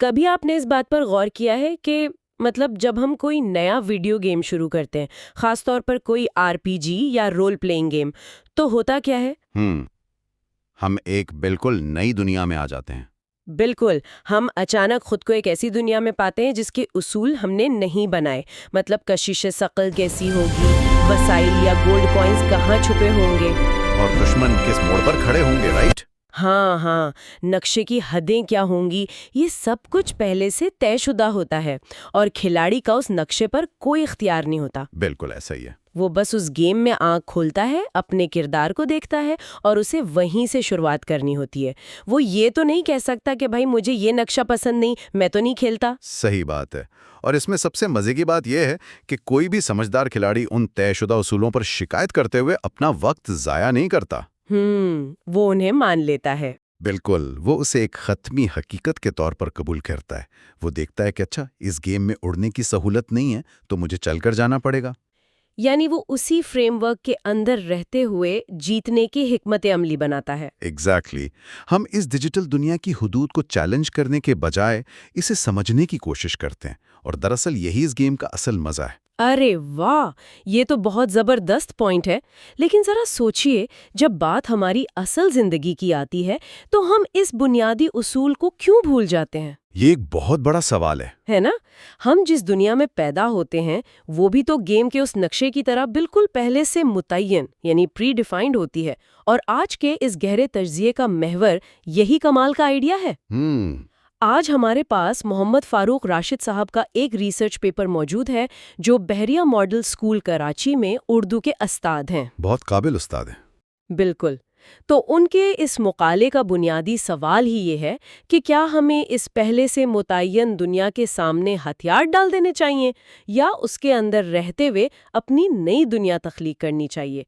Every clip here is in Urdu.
کبھی آپ نے اس بات پر غور کیا ہے کہ مطلب جب ہم کوئی نیا ویڈیو گیم شروع کرتے ہیں، خاص طور پر کوئی RPG یا رول پلینگ گیم، تو ہوتا کیا ہے؟ ہم ایک بالکل نئی دنیا میں آ جاتے ہیں۔ بالکل، ہم اچانک خود کو ایک ایسی دنیا میں پاتے ہیں جس کے اصول ہم نے نہیں بنائے۔ مطلب کشش ثقل کیسی ہوگی، وسائل یا گولڈ کوائنز کہاں چھپے ہوں گے، اور دشمن کس موڑ پر کھڑے ہوں گے، رائٹ؟ ہاں، نقشے کی حدیں کیا ہوں گی، یہ سب کچھ پہلے سے طے شدہ ہوتا ہے، اور کھلاڑی کا اس نقشے پر کوئی اختیار نہیں ہوتا۔ بالکل ایسا ہی ہے۔ وہ بس اس گیم میں آنکھ کھولتا ہے، اپنے کردار کو دیکھتا ہے اور اسے وہیں سے شروعات کرنی ہوتی ہے۔ وہ یہ تو نہیں کہہ سکتا کہ بھائی مجھے یہ نقشہ پسند نہیں، میں تو نہیں کھیلتا۔ صحیح بات ہے، اور اس میں سب سے مزے کی بات یہ ہے کہ کوئی بھی سمجھدار کھلاڑی ان طے شدہ اصولوں پر شکایت کرتے ہوئے اپنا وقت ضائع نہیں کرتا۔ وہ انہیں مان لیتا ہے۔ بالکل، وہ اسے ایک حتمی حقیقت کے طور پر قبول کرتا ہے۔ وہ دیکھتا ہے کہ اچھا، اس گیم میں اڑنے کی سہولت نہیں ہے تو مجھے چل کر جانا پڑے گا۔ یعنی وہ اسی فریم ورک کے اندر رہتے ہوئے جیتنے کی حکمت عملی بناتا ہے۔ ایگزیکٹلی، ہم اس ڈیجیٹل دنیا کی حدود کو چیلنج کرنے کے بجائے اسے سمجھنے کی کوشش کرتے ہیں، اور دراصل یہی اس گیم کا اصل مزہ ہے۔ ارے واہ، یہ تو بہت زبردست پوائنٹ ہے۔ لیکن ذرا سوچئے، جب بات ہماری اصل زندگی کی آتی ہے تو ہم اس بنیادی اصول کو کیوں بھول جاتے ہیں؟ یہ ایک بہت بڑا سوال ہے نا؟ ہم جس دنیا میں پیدا ہوتے ہیں وہ بھی تو گیم کے اس نقشے کی طرح بالکل پہلے سے متعین یعنی پری ڈیفائنڈ ہوتی ہے، اور آج کے اس گہرے تجزیے کا محور یہی کمال کا آئیڈیا ہے۔ آج ہمارے پاس محمد فاروق راشد صاحب کا ایک ریسرچ پیپر موجود ہے جو بحریہ ماڈل اسکول کراچی میں اردو کے استاد ہیں۔ بہت قابل استاد ہیں۔ بالکل، تو ان کے اس مقالے کا بنیادی سوال ہی یہ ہے کہ کیا ہمیں اس پہلے سے متعین دنیا کے سامنے ہتھیار ڈال دینے چاہیے یا اس کے اندر رہتے ہوئے اپنی نئی دنیا تخلیق کرنی چاہیے؟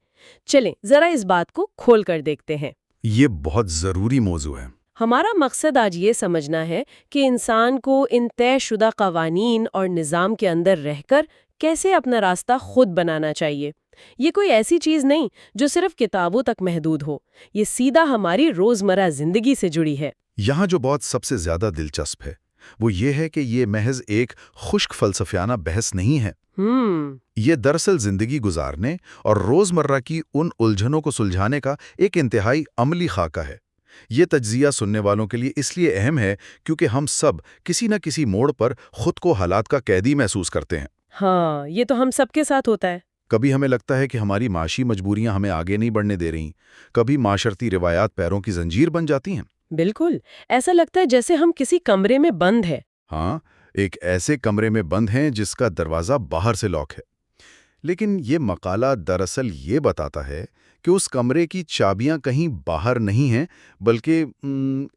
چلیں ذرا اس بات کو کھول کر دیکھتے ہیں۔ یہ بہت ضروری موضوع ہے۔ ہمارا مقصد آج یہ سمجھنا ہے کہ انسان کو ان طے شدہ قوانین اور نظام کے اندر رہ کر کیسے اپنا راستہ خود بنانا چاہیے۔ یہ کوئی ایسی چیز نہیں جو صرف کتابوں تک محدود ہو، یہ سیدھا ہماری روزمرہ زندگی سے جڑی ہے۔ یہاں جو بات سب سے زیادہ دلچسپ ہے وہ یہ ہے کہ یہ محض ایک خشک فلسفیانہ بحث نہیں ہے۔ یہ دراصل زندگی گزارنے اور روزمرہ کی ان الجھنوں کو سلجھانے کا ایک انتہائی عملی خاکہ ہے۔ یہ تجزیہ سننے والوں کے لیے اس لیے اہم ہے کیونکہ ہم سب کسی نہ کسی موڑ پر خود کو حالات کا قیدی محسوس کرتے ہیں۔ ہاں، یہ تو ہم سب کے ساتھ ہوتا ہے۔ کبھی ہمیں لگتا ہے کہ ہماری معاشی مجبوریاں ہمیں آگے نہیں بڑھنے دے رہیں، کبھی معاشرتی روایات پیروں کی زنجیر بن جاتی ہیں۔ بالکل، ایسا لگتا ہے جیسے ہم کسی کمرے میں بند ہیں۔ ہاں، ایک ایسے کمرے میں بند ہیں جس کا دروازہ باہر سے لاک ہے۔ لیکن یہ مقالہ دراصل یہ بتاتا ہے کہ اس کمرے کی چابیاں کہیں باہر نہیں ہیں بلکہ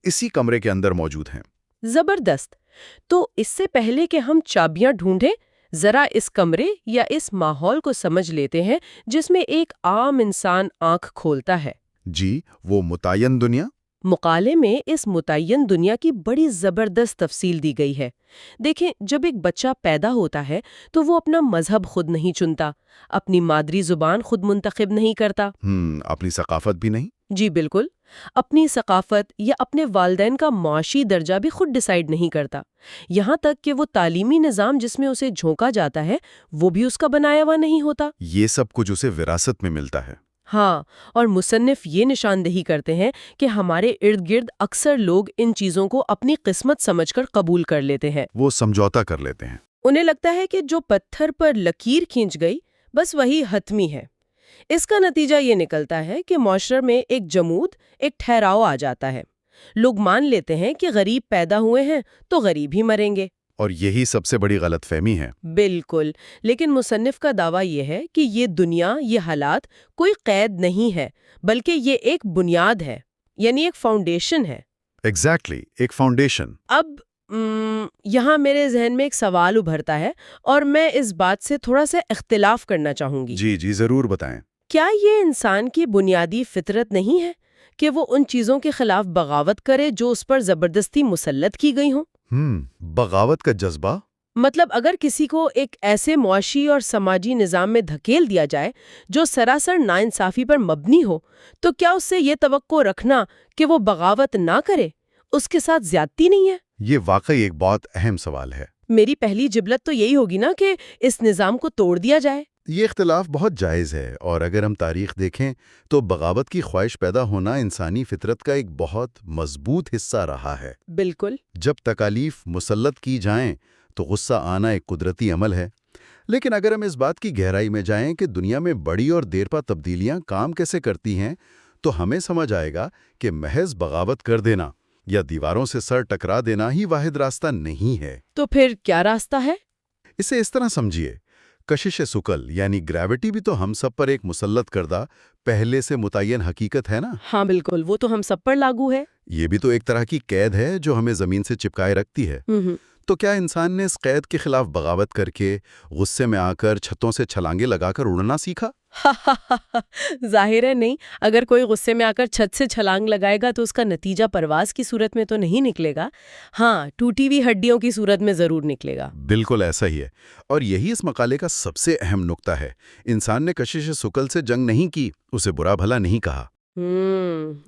اسی کمرے کے اندر موجود ہیں۔ زبردست! تو اس سے پہلے کہ ہم چابیاں ڈھونڈیں، ذرا اس کمرے یا اس ماحول کو سمجھ لیتے ہیں جس میں ایک عام انسان آنکھ کھولتا ہے۔ جی، وہ متعین دنیا۔ مقالے میں اس متعین دنیا کی بڑی زبردست تفصیل دی گئی ہے۔ دیکھیں، جب ایک بچہ پیدا ہوتا ہے تو وہ اپنا مذہب خود نہیں چنتا، اپنی مادری زبان خود منتخب نہیں کرتا، اپنی ثقافت بھی نہیں۔ جی بالکل، اپنی ثقافت یا اپنے والدین کا معاشی درجہ بھی خود ڈیسائیڈ نہیں کرتا، یہاں تک کہ وہ تعلیمی نظام جس میں اسے جھونکا جاتا ہے وہ بھی اس کا بنایا ہوا نہیں ہوتا۔ یہ سب کچھ اسے وراثت میں ملتا ہے۔ ہاں، اور مصنف یہ نشاندہی کرتے ہیں کہ ہمارے ارد گرد اکثر لوگ ان چیزوں کو اپنی قسمت سمجھ کر قبول کر لیتے ہیں۔ وہ سمجھوتا کر لیتے ہیں۔ انہیں لگتا ہے کہ جو پتھر پر لکیر کھینچ گئی بس وہی حتمی ہے۔ اس کا نتیجہ یہ نکلتا ہے کہ معاشرے میں ایک جمود، ایک ٹھہراؤ آ جاتا ہے۔ لوگ مان لیتے ہیں کہ غریب پیدا ہوئے ہیں تو غریب ہی مریں گے، اور یہی سب سے بڑی غلط فہمی ہے۔ بالکل، لیکن مصنف کا دعویٰ یہ ہے کہ یہ دنیا، یہ حالات کوئی قید نہیں ہے بلکہ یہ ایک بنیاد ہے، یعنی ایک فاؤنڈیشن ہے۔ ایگزیکٹلی، ایک فاؤنڈیشن۔ اب یہاں میرے ذہن میں ایک سوال ابھرتا ہے اور میں اس بات سے تھوڑا سا اختلاف کرنا چاہوں گی۔ جی ضرور بتائیں۔ کیا یہ انسان کی بنیادی فطرت نہیں ہے کہ وہ ان چیزوں کے خلاف بغاوت کرے جو اس پر زبردستی مسلط کی گئی ہوں؟ بغاوت کا جذبہ؟ مطلب اگر کسی کو ایک ایسے معاشی اور سماجی نظام میں دھکیل دیا جائے جو سراسر ناانصافی پر مبنی ہو، تو کیا اس سے یہ توقع رکھنا کہ وہ بغاوت نہ کرے اس کے ساتھ زیادتی نہیں ہے؟ یہ واقعی ایک بہت اہم سوال ہے۔ میری پہلی جبلت تو یہی ہوگی نا کہ اس نظام کو توڑ دیا جائے۔ یہ اختلاف بہت جائز ہے، اور اگر ہم تاریخ دیکھیں تو بغاوت کی خواہش پیدا ہونا انسانی فطرت کا ایک بہت مضبوط حصہ رہا ہے۔ بالکل۔ جب تکالیف مسلط کی جائیں تو غصہ آنا ایک قدرتی عمل ہے، لیکن اگر ہم اس بات کی گہرائی میں جائیں کہ دنیا میں بڑی اور دیرپا تبدیلیاں کام کیسے کرتی ہیں، تو ہمیں سمجھ آئے گا کہ محض بغاوت کر دینا یا دیواروں سے سر ٹکرا دینا ہی واحد راستہ نہیں ہے۔ تو پھر کیا راستہ ہے؟ اسے اس طرح سمجھیے، کشش ثقل یعنی گریوٹی بھی تو ہم سب پر ایک مسلط کردہ پہلے سے متعین حقیقت ہے نا؟ ہاں بالکل، وہ تو ہم سب پر لاگو ہے۔ یہ بھی تو ایک طرح کی قید ہے جو ہمیں زمین سے چپکائے رکھتی ہے۔ تو کیا انسان نے اس قید کے خلاف بغاوت کر کے، غصے میں آ کر چھتوں سے چھلانگے لگا کر اڑنا سیکھا؟ ظاہر ہے نہیں۔ اگر کوئی غصے میں آ کر چھت سے چھلانگ لگائے گا تو اس کا نتیجہ پرواز کی صورت میں تو نہیں نکلے گا، ہاں ٹوٹی ہوئی ہڈیوں کی صورت میں ضرور نکلے گا۔ بالکل ایسا ہی ہے، اور یہی اس مقالے کا سب سے اہم نقطہ ہے۔ انسان نے کشش ثقل سے جنگ نہیں کی، اسے برا بھلا نہیں کہا۔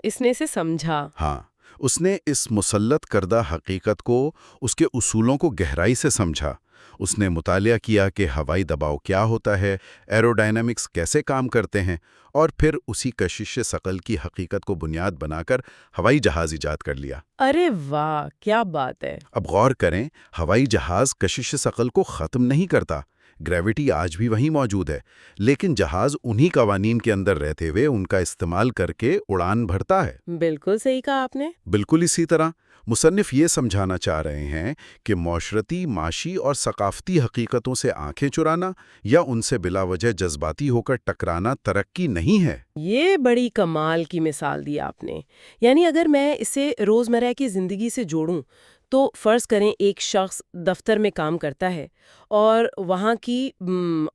اس نے اسے سمجھا۔ ہاں، اس نے اس مسلط کردہ حقیقت کو، اس کے اصولوں کو گہرائی سے سمجھا۔ اس نے مطالعہ کیا کہ ہوائی دباؤ کیا ہوتا ہے، ایروڈائنامکس کیسے کام کرتے ہیں، اور پھر اسی کشش ثقل کی حقیقت کو بنیاد بنا کر ہوائی جہاز ایجاد کر لیا۔ ارے واہ، کیا بات ہے! اب غور کریں، ہوائی جہاز کشش ثقل کو ختم نہیں کرتا، گریوٹی آج بھی وہیں موجود ہے، لیکن جہاز انہی قوانین کے اندر رہتے ہوئے ان کا استعمال کر کے اڑان بھرتا ہے۔ بالکل صحیح کہا آپ نے۔ بالکل اسی طرح مصنف یہ سمجھانا چاہ رہے ہیں کہ معاشرتی، معاشی اور ثقافتی حقیقتوں سے آنکھیں چرانا یا ان سے بلا وجہ جذباتی ہو کر ٹکرانا ترقی نہیں ہے۔ یہ بڑی کمال کی مثال دی آپ نے۔ یعنی اگر میں اسے روزمرہ کی زندگی سے جوڑوں تو فرض کریں ایک شخص دفتر میں کام کرتا ہے اور وہاں کی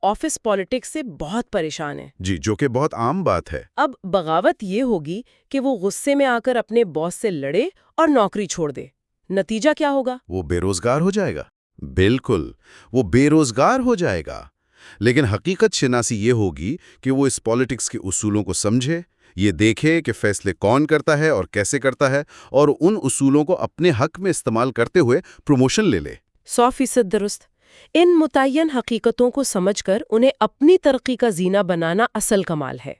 آفس پالیٹکس سے بہت پریشان ہے۔ جی، جو کہ بہت عام بات ہے۔ اب بغاوت یہ ہوگی کہ وہ غصے میں آ کر اپنے باس سے لڑے اور نوکری چھوڑ دے۔ نتیجہ کیا ہوگا؟ وہ بے روزگار ہو جائے گا۔ بالکل، وہ بے روزگار ہو جائے گا۔ لیکن حقیقت شناسی یہ ہوگی کہ وہ اس پالیٹکس کے اصولوں کو سمجھے، یہ دیکھے کہ فیصلے کون کرتا ہے اور کیسے کرتا ہے، اور ان اصولوں کو اپنے حق میں استعمال کرتے ہوئے پروموشن لے لے۔ 100% درست۔ ان متعین حقیقتوں کو سمجھ کر انہیں اپنی ترقی کا زینہ بنانا اصل کمال ہے۔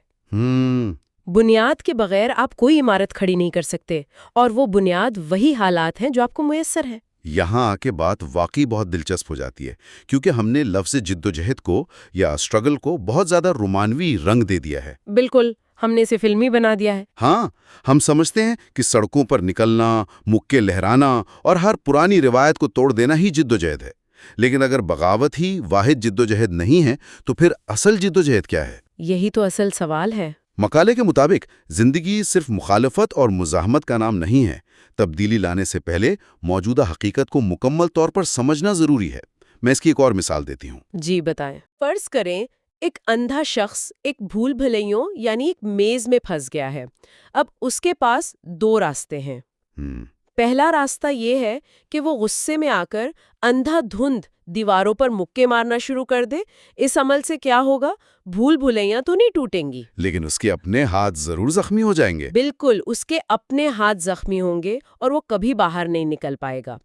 بنیاد کے بغیر آپ کوئی عمارت کھڑی نہیں کر سکتے، اور وہ بنیاد وہی حالات ہیں جو آپ کو میسر ہیں۔ یہاں آ کے بات واقعی بہت دلچسپ ہو جاتی ہے، کیونکہ ہم نے لفظ جدوجہد کو یا اسٹرگل کو بہت زیادہ رومانوی رنگ دے دیا ہے۔ بالکل، ہم نے اسے فلمی بنا دیا ہے۔ ہاں، ہم سمجھتے ہیں کہ سڑکوں پر نکلنا، مکے لہرانا اور ہر پرانی روایت کو توڑ دینا ہی جدوجہد ہے۔ لیکن اگر بغاوت ہی واحد جدوجہد نہیں ہے تو پھر اصل جدوجہد کیا ہے؟ یہی تو اصل سوال ہے۔ مقالے کے مطابق زندگی صرف مخالفت اور مزاحمت کا نام نہیں ہے۔ تبدیلی لانے سے پہلے موجودہ حقیقت کو مکمل طور پر سمجھنا ضروری ہے۔ میں اس کی ایک اور مثال دیتی ہوں۔ جی بتائیں۔ فرض کریں ایک اندھا شخص ایک بھول بھلیوں یعنی ایک میز میں پھنس گیا ہے۔ اب اس کے پاس دو راستے ہیں۔ پہلا راستہ یہ ہے کہ وہ غصے میں آ کر اندھا دھند دیواروں پر مکے مارنا شروع کر دے۔ اس عمل سے کیا ہوگا؟ بھول بھلیاں تو نہیں ٹوٹیں گی، لیکن اس کے اپنے ہاتھ ضرور زخمی ہو جائیں گے۔ بالکل، اس کے اپنے ہاتھ زخمی ہوں گے اور وہ کبھی باہر نہیں نکل پائے گا۔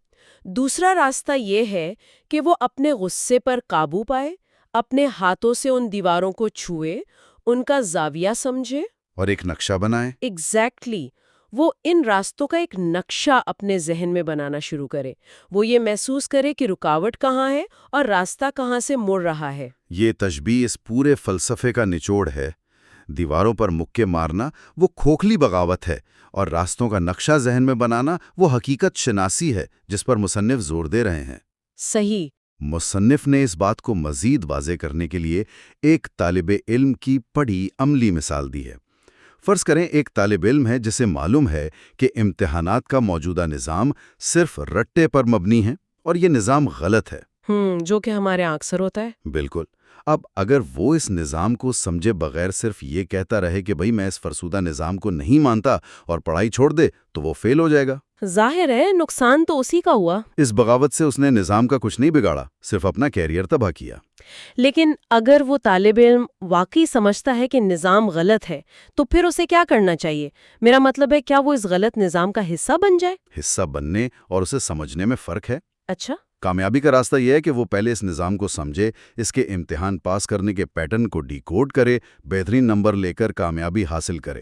دوسرا راستہ یہ ہے کہ وہ اپنے غصے پر قابو پائے، اپنے ہاتھوں سے ان دیواروں کو چھوئے، ان کا زاویہ سمجھے اور ایک نقشہ بنائے۔ ایگزیکٹلی، وہ ان راستوں کا ایک نقشہ اپنے ذہن میں بنانا شروع کرے۔ وہ یہ محسوس کرے کہ رکاوٹ کہاں ہے اور راستہ کہاں سے مڑ رہا ہے۔ یہ تشبیہ اس پورے فلسفے کا نچوڑ ہے۔ دیواروں پر مکے مارنا وہ کھوکھلی بغاوت ہے، اور راستوں کا نقشہ ذہن میں بنانا وہ حقیقت شناسی ہے جس پر مصنف زور دے رہے ہیں۔ صحیح۔ مصنف نے اس بات کو مزید واضح کرنے کے لیے ایک طالب علم کی بڑی عملی مثال دی ہے۔ فرض کریں ایک طالب علم ہے جسے معلوم ہے کہ امتحانات کا موجودہ نظام صرف رٹے پر مبنی ہے اور یہ نظام غلط ہے۔ جو کہ ہمارے یہاں اکثر ہوتا ہے۔ بالکل۔ اب اگر وہ اس نظام کو سمجھے بغیر صرف یہ کہتا رہے کہ بھئی میں اس فرسودہ نظام کو نہیں مانتا اور پڑھائی چھوڑ دے، تو وہ فیل ہو جائے گا۔ ظاہر ہے نقصان تو اسی کا ہوا۔ اس بغاوت سے اس نے نظام کا کچھ نہیں بگاڑا، صرف اپنا کیریئر تباہ کیا۔ لیکن اگر وہ طالب علم واقعی سمجھتا ہے کہ نظام غلط ہے تو پھر اسے کیا کرنا چاہیے؟ میرا مطلب ہے کیا وہ اس غلط نظام کا حصہ بن جائے؟ حصہ بننے اور اسے سمجھنے میں فرق ہے۔ اچھا۔ کامیابی کا راستہ یہ ہے کہ وہ پہلے اس نظام کو سمجھے، اس کے امتحان پاس کرنے کے پیٹرن کو ڈی کوڈ کرے، بہترین نمبر لے کر کامیابی حاصل کرے۔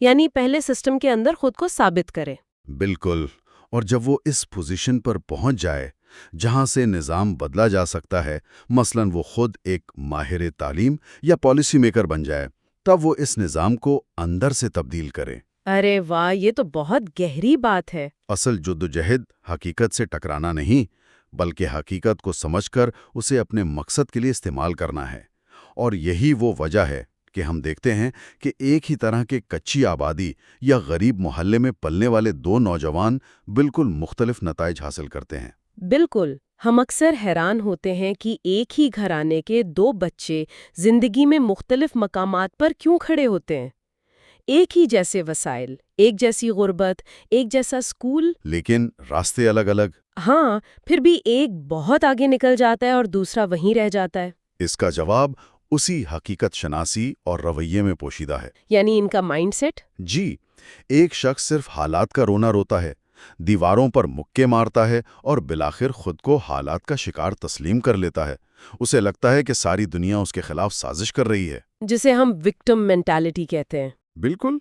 یعنی پہلے سسٹم کے اندر خود کو ثابت کرے۔ بالکل۔ اور جب وہ اس پوزیشن پر پہنچ جائے جہاں سے نظام بدلا جا سکتا ہے، مثلاً وہ خود ایک ماہر تعلیم یا پالیسی میکر بن جائے، تب وہ اس نظام کو اندر سے تبدیل کرے۔ ارے واہ، یہ تو بہت گہری بات ہے۔ اصل جدوجہد حقیقت سے ٹکرانا نہیں، بلکہ حقیقت کو سمجھ کر اسے اپنے مقصد کے لیے استعمال کرنا ہے۔ اور یہی وہ وجہ ہے کہ ہم دیکھتے ہیں کہ ایک ہی طرح کے کچی آبادی یا غریب محلے میں پلنے والے دو نوجوان بالکل مختلف نتائج حاصل کرتے ہیں۔ بالکل۔ ہم اکثر حیران ہوتے ہیں کہ ایک ہی گھرانے کے دو بچے زندگی میں مختلف مقامات پر کیوں کھڑے ہوتے ہیں۔ ایک ہی جیسے وسائل، ایک جیسی غربت، ایک جیسا اسکول، لیکن راستے الگ الگ۔ ہاں، پھر بھی ایک بہت آگے نکل جاتا ہے اور دوسرا وہیں رہ جاتا ہے۔ اس کا جواب اسی حقیقت شناسی اور رویے میں پوشیدہ ہے۔ یعنی ان کا مائنڈ سیٹ؟ جی، ایک شخص صرف حالات کا رونا روتا ہے، دیواروں پر مکے مارتا ہے اور بالآخر خود کو حالات کا شکار تسلیم کر لیتا ہے۔ اسے لگتا ہے کہ ساری دنیا اس کے خلاف سازش کر رہی ہے، جسے ہم وکٹم مینٹالٹی کہتے ہیں۔ بالکل۔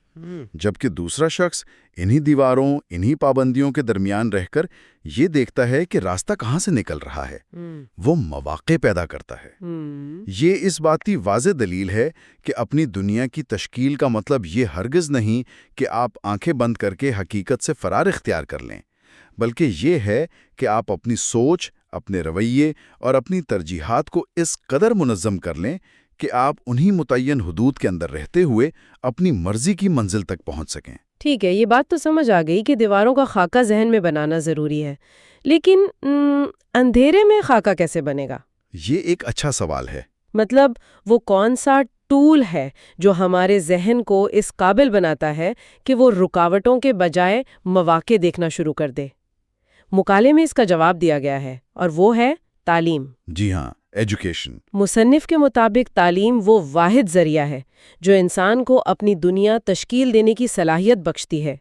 جبکہ دوسرا شخص انہی دیواروں، انہی پابندیوں کے درمیان رہ کر یہ دیکھتا ہے کہ راستہ کہاں سے نکل رہا ہے، وہ مواقع پیدا کرتا ہے۔ یہ اس بات کی واضح دلیل ہے کہ اپنی دنیا کی تشکیل کا مطلب یہ ہرگز نہیں کہ آپ آنکھیں بند کر کے حقیقت سے فرار اختیار کر لیں، بلکہ یہ ہے کہ آپ اپنی سوچ، اپنے رویے اور اپنی ترجیحات کو اس قدر منظم کر لیں کہ آپ انہی متعین حدود کے اندر رہتے ہوئے اپنی مرضی کی منزل تک پہنچ سکیں۔ ٹھیک ہے، یہ بات تو سمجھ آ گئی کہ دیواروں کا خاکہ ذہن میں بنانا ضروری ہے، لیکن اندھیرے میں خاکہ کیسے بنے گا؟ یہ ایک اچھا سوال ہے۔ مطلب وہ کون سا ٹول ہے جو ہمارے ذہن کو اس قابل بناتا ہے کہ وہ رکاوٹوں کے بجائے مواقع دیکھنا شروع کر دے؟ مقالے میں اس کا جواب دیا گیا ہے، اور وہ ہے تعلیم۔ جی ہاں، ایجوکیشن۔ مصنف کے مطابق تعلیم وہ واحد ذریعہ ہے جو انسان کو اپنی دنیا تشکیل دینے کی صلاحیت بخشتی ہے۔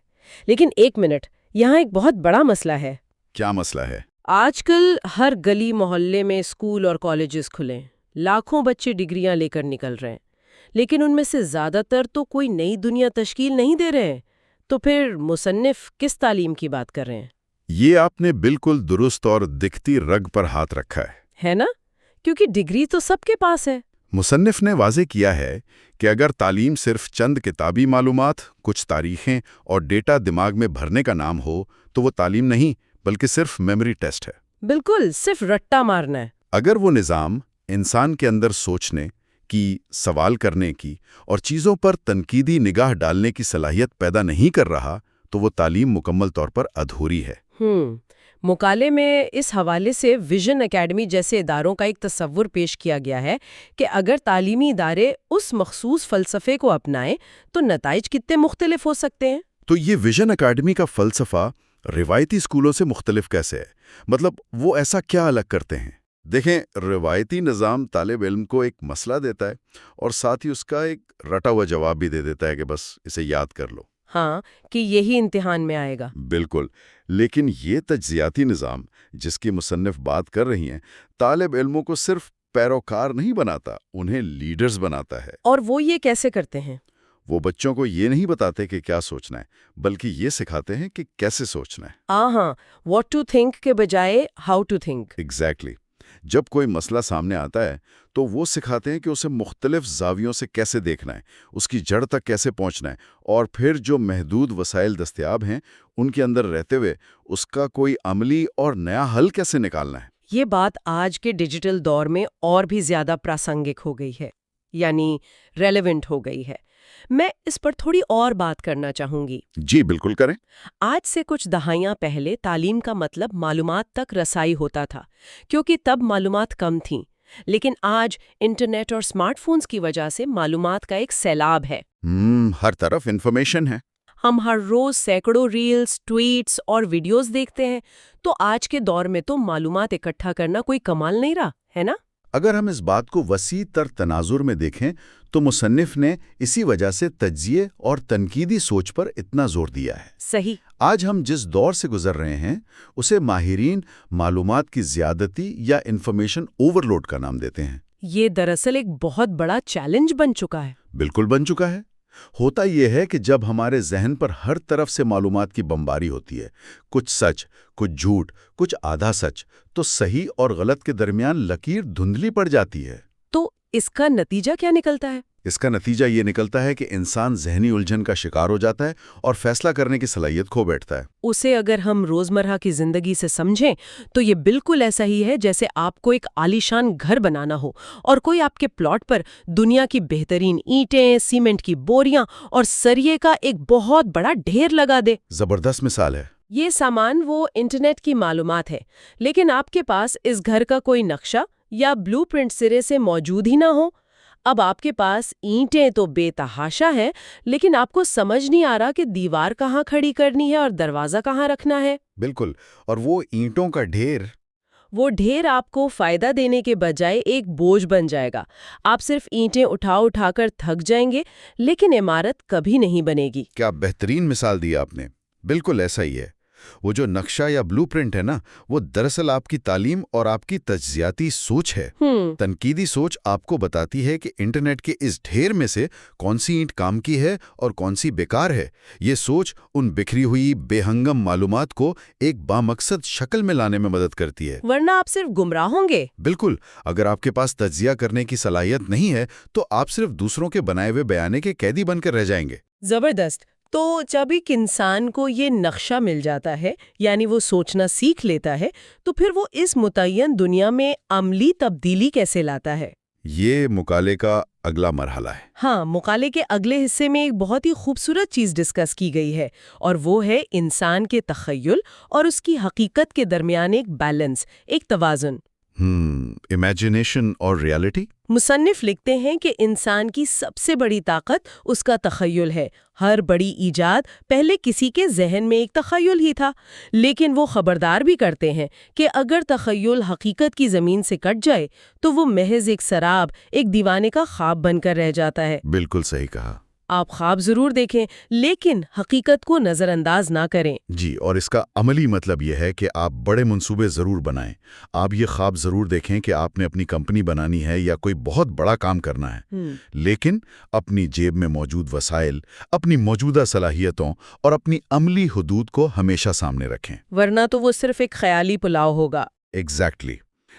لیکن ایک منٹ، یہاں ایک بہت بڑا مسئلہ ہے۔ کیا مسئلہ ہے؟ آج کل ہر گلی محلے میں اسکول اور کالجز کھلے، لاکھوں بچے ڈگریاں لے کر نکل رہے ہیں، لیکن ان میں سے زیادہ تر تو کوئی نئی دنیا تشکیل نہیں دے رہے ہیں۔ تو پھر مصنف کس تعلیم کی بات کر رہے ہیں؟ یہ آپ نے بالکل درست اور دکھتی رگ پر ہاتھ رکھا ہے نا؟ کیونکہ ڈگری تو سب کے پاس ہے۔ مصنف نے واضح کیا ہے کہ اگر تعلیم صرف چند کتابی معلومات، کچھ تاریخیں اور ڈیٹا دماغ میں بھرنے کا نام ہو تو وہ تعلیم نہیں بلکہ صرف میموری ٹیسٹ ہے۔ بالکل، صرف رٹا مارنا ہے۔ اگر وہ نظام انسان کے اندر سوچنے کی، سوال کرنے کی اور چیزوں پر تنقیدی نگاہ ڈالنے کی صلاحیت پیدا نہیں کر رہا تو وہ تعلیم مکمل طور پر ادھوری ہے۔ مقالے میں اس حوالے سے ویژن اکیڈمی جیسے اداروں کا ایک تصور پیش کیا گیا ہے کہ اگر تعلیمی ادارے اس مخصوص فلسفے کو اپنائیں تو نتائج کتنے مختلف ہو سکتے ہیں۔ تو یہ ویژن اکیڈمی کا فلسفہ روایتی اسکولوں سے مختلف کیسے ہے؟ مطلب وہ ایسا کیا الگ کرتے ہیں؟ دیکھیں، روایتی نظام طالب علم کو ایک مسئلہ دیتا ہے اور ساتھ ہی اس کا ایک رٹا ہوا جواب بھی دے دیتا ہے کہ بس اسے یاد کر لو۔ ہاں، کہ یہی امتحان میں آئے گا۔ بالکل، لیکن یہ تجزیاتی نظام جس کی مصنف بات کر رہی ہیں، طالب علموں کو صرف پیروکار نہیں بناتا، انہیں لیڈرز بناتا ہے۔ اور وہ یہ کیسے کرتے ہیں؟ وہ بچوں کو یہ نہیں بتاتے کہ کیا سوچنا ہے، بلکہ یہ سکھاتے ہیں کہ کیسے سوچنا ہے۔ ہاں، واٹ ٹو تھنک کے بجائے ہاؤ ٹو تھنک۔ ایگزیکٹلی۔ جب کوئی مسئلہ سامنے آتا ہے تو وہ سکھاتے ہیں کہ اسے مختلف زاویوں سے کیسے دیکھنا ہے، اس کی جڑ تک کیسے پہنچنا ہے، اور پھر جو محدود وسائل دستیاب ہیں ان کے اندر رہتے ہوئے اس کا کوئی عملی اور نیا حل کیسے نکالنا ہے۔ یہ بات آج کے ڈیجیٹل دور میں اور بھی زیادہ پراسنگک ہو گئی ہے، یعنی ریلیونٹ ہو گئی ہے۔ میں اس پر تھوڑی اور بات کرنا چاہوں گی۔ جی بالکل کریں۔ آج سے کچھ دہائیاں پہلے تعلیم کا مطلب معلومات تک رسائی ہوتا تھا، کیونکہ تب معلومات کم تھیں، لیکن آج انٹرنیٹ اور سمارٹ فونز کی وجہ سے معلومات کا ایک سیلاب ہے۔ ہر طرف انفارمیشن ہے۔ ہم ہر روز سینکڑوں ریلز، ٹویٹس اور ویڈیوز دیکھتے ہیں، تو آج کے دور میں تو معلومات اکٹھا کرنا کوئی کمال نہیں رہا، ہے نا؟ اگر ہم اس بات کو وسیع تر تناظر میں دیکھیں تو مصنف نے اسی وجہ سے تجزیے اور تنقیدی سوچ پر اتنا زور دیا ہے۔ صحیح۔ آج ہم جس دور سے گزر رہے ہیں اسے ماہرین معلومات کی زیادتی یا انفارمیشن اوورلوڈ کا نام دیتے ہیں۔ یہ دراصل ایک بہت بڑا چیلنج بن چکا ہے۔ بالکل بن چکا ہے۔ ہوتا یہ ہے کہ جب ہمارے ذہن پر ہر طرف سے معلومات کی بمباری ہوتی ہے، کچھ سچ، کچھ جھوٹ، کچھ آدھا سچ، تو صحیح اور غلط کے درمیان لکیر دھندلی پڑ جاتی ہے۔ تو اس کا نتیجہ کیا نکلتا ہے؟ اس کا نتیجہ یہ نکلتا ہے کہ انسان ذہنی الجھن کا شکار ہو جاتا ہے اور فیصلہ کرنے کی صلاحیت کھو بیٹھتا ہے۔ اسے اگر ہم روزمرہ کی زندگی سے سمجھیں تو یہ بالکل ایسا ہی ہے جیسے آپ کو ایک عالیشان گھر بنانا ہو اور کوئی آپ کے پلاٹ پر دنیا کی بہترین اینٹیں، سیمنٹ کی بوریاں اور سریے کا ایک بہت بڑا ڈھیر لگا دے۔ زبردست مثال ہے۔ یہ سامان وہ انٹرنیٹ کی معلومات ہے، لیکن آپ کے پاس اس گھر کا کوئی نقشہ یا بلو پرنٹ سرے سے موجود ہی نہ ہو۔ اب آپ کے پاس اینٹیں تو بے تحاشا ہیں، لیکن آپ کو سمجھ نہیں آ رہا کہ دیوار کہاں کھڑی کرنی ہے اور دروازہ کہاں رکھنا ہے۔ بالکل، اور وہ اینٹوں کا ڈھیر آپ کو فائدہ دینے کے بجائے ایک بوجھ بن جائے گا۔ آپ صرف اینٹیں اٹھا کر تھک جائیں گے، لیکن عمارت کبھی نہیں بنے گی۔ کیا بہترین مثال دی آپ نے۔ بالکل ایسا ہی ہے۔ وہ جو نقشہ یا بلو پرنٹ ہے نا، وہ دراصل آپ کی تعلیم اور آپ کی تجزیاتی سوچ ہے۔ تنقیدی سوچ آپ کو بتاتی ہے کہ انٹرنیٹ کے اس ڈھیر میں سے کون سی اینٹ کام کی ہے اور کون سی بیکار ہے۔ یہ سوچ ان بکھری ہوئی بے ہنگم معلومات کو ایک بامقصد شکل میں لانے میں مدد کرتی ہے، ورنہ آپ صرف گمراہ ہوں گے۔ بالکل۔ اگر آپ کے پاس تجزیہ کرنے کی صلاحیت نہیں ہے تو آپ صرف دوسروں کے بنائے ہوئے بیانے کے قیدی بن کر رہ جائیں گے۔ زبردست۔ تو جب ایک انسان کو یہ نقشہ مل جاتا ہے، یعنی وہ سوچنا سیکھ لیتا ہے، تو پھر وہ اس متعین دنیا میں عملی تبدیلی کیسے لاتا ہے؟ یہ مقالے کا اگلا مرحلہ ہے۔ ہاں، مقالے کے اگلے حصے میں ایک بہت ہی خوبصورت چیز ڈسکس کی گئی ہے، اور وہ ہے انسان کے تخیل اور اس کی حقیقت کے درمیان ایک بیلنس، ایک توازن۔ امیجنیشن اور ریالٹی۔ مصنف لکھتے ہیں کہ انسان کی سب سے بڑی طاقت اس کا تخیل ہے۔ ہر بڑی ایجاد پہلے کسی کے ذہن میں ایک تخیل ہی تھا، لیکن وہ خبردار بھی کرتے ہیں کہ اگر تخیل حقیقت کی زمین سے کٹ جائے تو وہ محض ایک سراب، ایک دیوانے کا خواب بن کر رہ جاتا ہے۔ بالکل صحیح کہا۔ آپ خواب ضرور دیکھیں، لیکن حقیقت کو نظر انداز نہ کریں۔ جی، اور اس کا عملی مطلب یہ ہے کہ آپ بڑے منصوبے ضرور بنائیں۔ آپ یہ خواب ضرور دیکھیں کہ آپ نے اپنی کمپنی بنانی ہے یا کوئی بہت بڑا کام کرنا ہے، لیکن اپنی جیب میں موجود وسائل، اپنی موجودہ صلاحیتوں اور اپنی عملی حدود کو ہمیشہ سامنے رکھیں، ورنہ تو وہ صرف ایک خیالی پلاؤ ہوگا۔ ایگزیکٹلی۔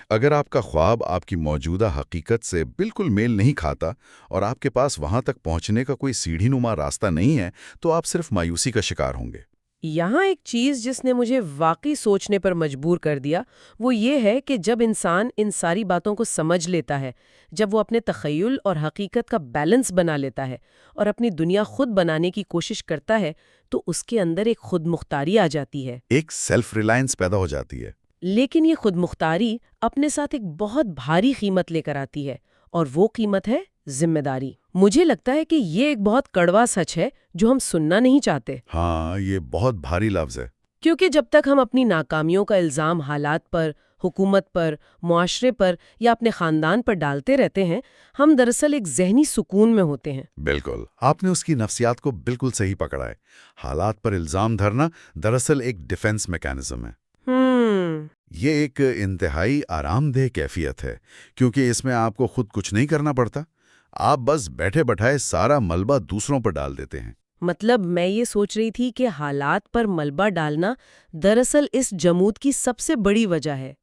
اگر آپ کا خواب آپ کی موجودہ حقیقت سے بالکل میل نہیں کھاتا اور آپ کے پاس وہاں تک پہنچنے کا کوئی سیڑھی نما راستہ نہیں ہے، تو آپ صرف مایوسی کا شکار ہوں گے۔ یہاں ایک چیز جس نے مجھے واقعی سوچنے پر مجبور کر دیا، وہ یہ ہے کہ جب انسان ان ساری باتوں کو سمجھ لیتا ہے، جب وہ اپنے تخیل اور حقیقت کا بیلنس بنا لیتا ہے اور اپنی دنیا خود بنانے کی کوشش کرتا ہے، تو اس کے اندر ایک خود مختاری آ جاتی ہے، ایک سیلف ریلائنس پیدا ہو جاتی ہے۔ لیکن یہ خود مختاری اپنے ساتھ ایک بہت بھاری قیمت لے کر آتی ہے، اور وہ قیمت ہے ذمہ داری۔ مجھے لگتا ہے کہ یہ ایک بہت کڑوا سچ ہے جو ہم سننا نہیں چاہتے۔ ہاں، یہ بہت بھاری لفظ ہے۔ کیونکہ جب تک ہم اپنی ناکامیوں کا الزام حالات پر، حکومت پر، معاشرے پر یا اپنے خاندان پر ڈالتے رہتے ہیں، ہم دراصل ایک ذہنی سکون میں ہوتے ہیں۔ بالکل، آپ نے اس کی نفسیات کو بالکل صحیح پکڑا ہے۔ حالات پر الزام دھرنا دراصل ایک ڈیفنس میکانزم ہے۔ یہ ایک انتہائی آرام دہ کیفیت ہے، کیونکہ اس میں آپ کو خود کچھ نہیں کرنا پڑتا۔ آپ بس بیٹھے بٹھائے سارا ملبہ دوسروں پر ڈال دیتے ہیں۔ مطلب میں یہ سوچ رہی تھی کہ حالات پر ملبہ ڈالنا دراصل اس جمود کی سب سے بڑی وجہ ہے،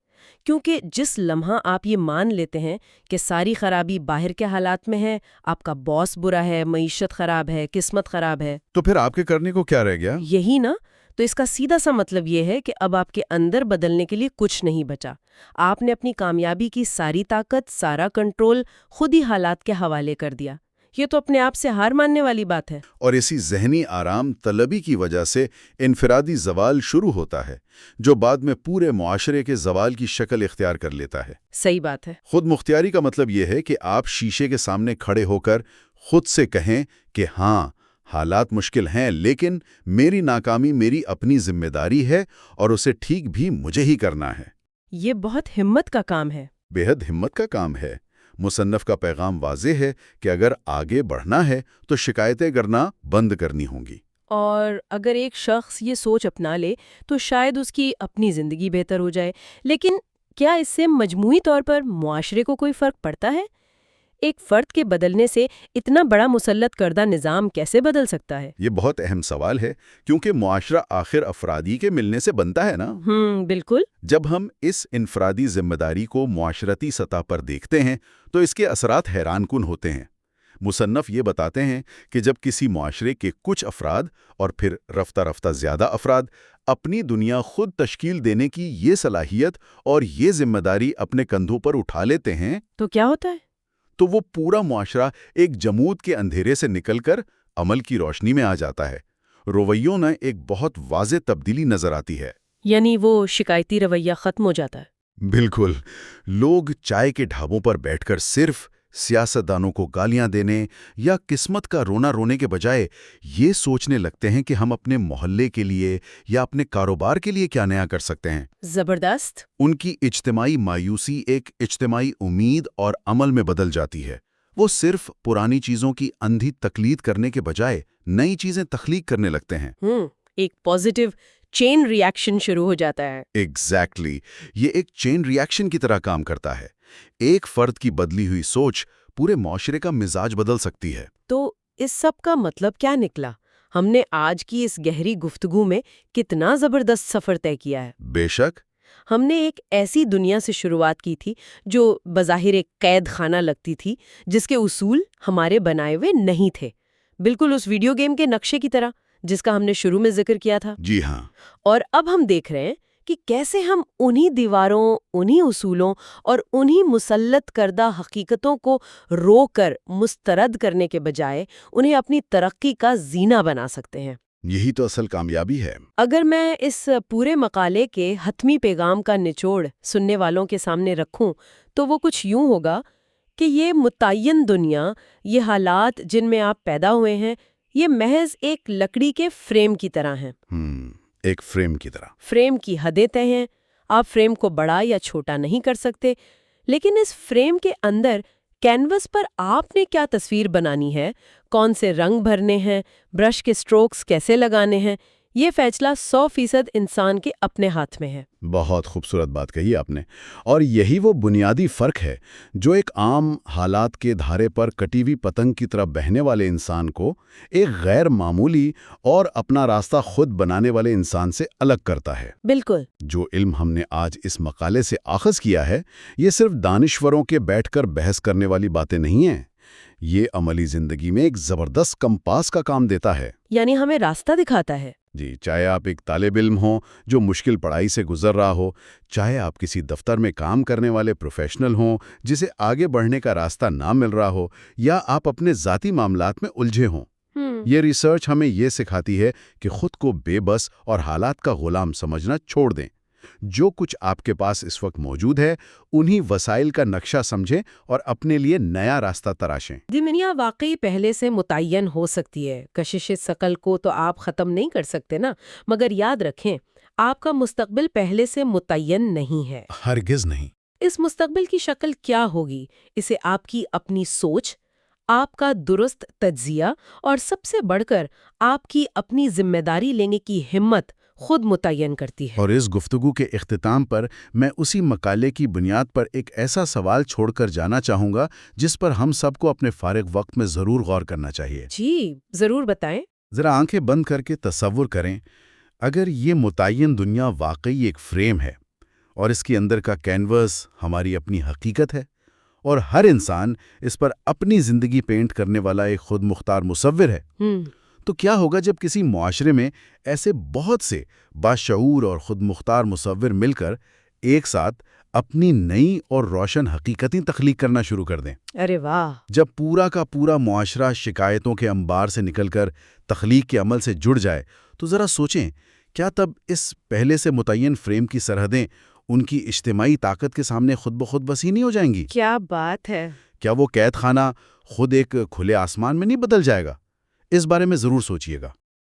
کیونکہ جس لمحہ آپ یہ مان لیتے ہیں کہ ساری خرابی باہر کے حالات میں ہے، آپ کا باس برا ہے، معیشت خراب ہے، قسمت خراب ہے، تو پھر آپ کے کرنے کو کیا رہ گیا؟ یہی نا؟ تو اس کا سیدھا سا مطلب یہ ہے کہ اب آپ کے اندر بدلنے کے لیے کچھ نہیں بچا۔ آپ نے اپنی کامیابی کی ساری طاقت، سارا کنٹرول خود ہی حالات کے حوالے کر دیا۔ یہ تو اپنے آپ سے ہار ماننے والی بات ہے۔ اور اسی ذہنی آرام طلبی کی وجہ سے انفرادی زوال شروع ہوتا ہے، جو بعد میں پورے معاشرے کے زوال کی شکل اختیار کر لیتا ہے۔ صحیح بات ہے۔ خود مختاری کا مطلب یہ ہے کہ آپ شیشے کے سامنے کھڑے ہو کر خود سے کہیں کہ ہاں، حالات مشکل ہیں لیکن میری ناکامی میری اپنی ذمہ داری ہے اور اسے ٹھیک بھی مجھے ہی کرنا ہے۔ یہ بہت ہمت کا کام ہے۔ بے حد ہمت کا کام ہے۔ مصنف کا پیغام واضح ہے کہ اگر آگے بڑھنا ہے تو شکایتیں کرنا بند کرنی ہوں گی۔ اور اگر ایک شخص یہ سوچ اپنا لے تو شاید اس کی اپنی زندگی بہتر ہو جائے۔ لیکن کیا اس سے مجموعی طور پر معاشرے کو کوئی فرق پڑتا ہے؟ ایک فرد کے بدلنے سے اتنا بڑا مسلط کردہ نظام کیسے بدل سکتا ہے؟ یہ بہت اہم سوال ہے کیونکہ معاشرہ آخر افرادی کے ملنے سے بنتا ہے نا۔ بالکل۔ جب ہم اس انفرادی ذمہ داری کو معاشرتی سطح پر دیکھتے ہیں تو اس کے اثرات حیران کن ہوتے ہیں۔ مصنف یہ بتاتے ہیں کہ جب کسی معاشرے کے کچھ افراد اور پھر رفتہ رفتہ زیادہ افراد اپنی دنیا خود تشکیل دینے کی یہ صلاحیت اور یہ ذمہ داری اپنے کندھوں پر اٹھا لیتے ہیں تو کیا ہوتا ہے؟ تو وہ پورا معاشرہ ایک جمود کے اندھیرے سے نکل کر عمل کی روشنی میں آ جاتا ہے۔ رویوں میں ایک بہت واضح تبدیلی نظر آتی ہے۔ یعنی وہ شکایتی رویہ ختم ہو جاتا ہے۔ بالکل۔ لوگ چائے کے ڈھابوں پر بیٹھ کر صرف سیاستدانوں کو گالیاں دینے یا قسمت کا رونا رونے کے بجائے یہ سوچنے لگتے ہیں کہ ہم اپنے محلے کے لیے یا اپنے کاروبار کے لیے کیا نیا کر سکتے ہیں۔ زبردست۔ ان کی اجتماعی مایوسی ایک اجتماعی امید اور عمل میں بدل جاتی ہے۔ وہ صرف پرانی چیزوں کی اندھی تقلید کرنے کے بجائے نئی چیزیں تخلیق کرنے لگتے ہیں۔ ایک پازیٹیو چین ری ایکشن شروع ہو جاتا ہے۔ ایگزیکٹلی۔ یہ ایک چین ری ایکشن کی طرح کام کرتا ہے۔ ایک فرد کی بدلی ہوئی سوچ پورے معاشرے کا مزاج بدل سکتی ہے۔ تو اس سب کا مطلب کیا نکلا؟ ہم نے آج کی اس گہری گفتگو میں کتنا زبردست سفر طے کیا ہے۔ بے شک۔ ہم نے ایک ایسی دنیا سے شروعات کی تھی جو بظاہر ایک قید خانہ لگتی تھی، جس کے اصول ہمارے بنائے ہوئے نہیں تھے، بالکل اس ویڈیو گیم کے نقشے کی طرح جس کا ہم نے شروع میں ذکر کیا تھا۔ جی ہاں۔ اور اب ہم دیکھ رہے ہیں کہ کیسے ہم انہی دیواروں، انہی اصولوں اور انہی مسلط کردہ حقیقتوں کو رو کر مسترد کرنے کے بجائے انہیں اپنی ترقی کا زینہ بنا سکتے ہیں۔ یہی تو اصل کامیابی ہے۔ اگر میں اس پورے مقالے کے حتمی پیغام کا نچوڑ سننے والوں کے سامنے رکھوں تو وہ کچھ یوں ہوگا کہ یہ متعین دنیا، یہ حالات جن میں آپ پیدا ہوئے ہیں، یہ محض ایک لکڑی کے فریم کی طرح ہیں۔ ایک فریم کی طرح۔ فریم کی حدیں طے ہیں، آپ فریم کو بڑا یا چھوٹا نہیں کر سکتے، لیکن اس فریم کے اندر کینوس پر آپ نے کیا تصویر بنانی ہے، کون سے رنگ بھرنے ہیں، برش کے سٹروکس کیسے لگانے ہیں، یہ فیصلہ 100% انسان کے اپنے ہاتھ میں ہے۔ بہت خوبصورت بات کہی آپ نے، اور یہی وہ بنیادی فرق ہے جو ایک عام حالات کے دھارے پر کٹی ہوئی پتنگ کی طرح بہنے والے انسان کو ایک غیر معمولی اور اپنا راستہ خود بنانے والے انسان سے الگ کرتا ہے۔ بالکل۔ جو علم ہم نے آج اس مقالے سے آخذ کیا ہے، یہ صرف دانشوروں کے بیٹھ کر بحث کرنے والی باتیں نہیں ہیں، یہ عملی زندگی میں ایک زبردست کمپاس کا کام دیتا ہے۔ یعنی ہمیں راستہ دکھاتا ہے۔ جی، چاہے آپ ایک طالب علم ہوں جو مشکل پڑھائی سے گزر رہا ہو، چاہے آپ کسی دفتر میں کام کرنے والے پروفیشنل ہوں جسے آگے بڑھنے کا راستہ نہ مل رہا ہو، یا آپ اپنے ذاتی معاملات میں الجھے ہوں۔ یہ ریسرچ ہمیں یہ سکھاتی ہے کہ خود کو بے بس اور حالات کا غلام سمجھنا چھوڑ دیں۔ جو کچھ آپ کے پاس اس وقت موجود ہے، انہی وسائل کا نقشہ سمجھیں اور اپنے لیے نیا راستہ تراشیں۔ دنیا واقعی پہلے سے متعین ہو سکتی ہے، کشش ثقل کو تو آپ ختم نہیں کر سکتے نا، مگر یاد رکھیں آپ کا مستقبل پہلے سے متعین نہیں ہے۔ ہرگز نہیں۔ اس مستقبل کی شکل کیا ہوگی، اسے آپ کی اپنی سوچ، آپ کا درست تجزیہ اور سب سے بڑھ کر آپ کی اپنی ذمہ داری لینے کی ہمت خود متعین کرتی ہے۔ اور اس گفتگو کے اختتام پر میں اسی مقالے کی بنیاد پر ایک ایسا سوال چھوڑ کر جانا چاہوں گا جس پر ہم سب کو اپنے فارغ وقت میں ضرور غور کرنا چاہیے۔ جی، ضرور بتائیں۔ ذرا آنکھیں بند کر کے تصور کریں، اگر یہ متعین دنیا واقعی ایک فریم ہے اور اس کے اندر کا کینوس ہماری اپنی حقیقت ہے، اور ہر انسان اس پر اپنی زندگی پینٹ کرنے والا ایک خود مختار مصور ہے، تو کیا ہوگا جب کسی معاشرے میں ایسے بہت سے باشعور اور خود مختار مصور مل کر ایک ساتھ اپنی نئی اور روشن حقیقتیں تخلیق کرنا شروع کر دیں؟ ارے واہ! جب پورا کا پورا معاشرہ شکایتوں کے انبار سے نکل کر تخلیق کے عمل سے جڑ جائے تو ذرا سوچیں، کیا تب اس پہلے سے متعین فریم کی سرحدیں ان کی اجتماعی طاقت کے سامنے خود بخود وسیع نہیں ہو جائیں گی؟ کیا بات ہے! کیا وہ قید خانہ خود ایک کھلے آسمان میں نہیں بدل جائے گا، اس بارے میں ضرور سوچیے گا۔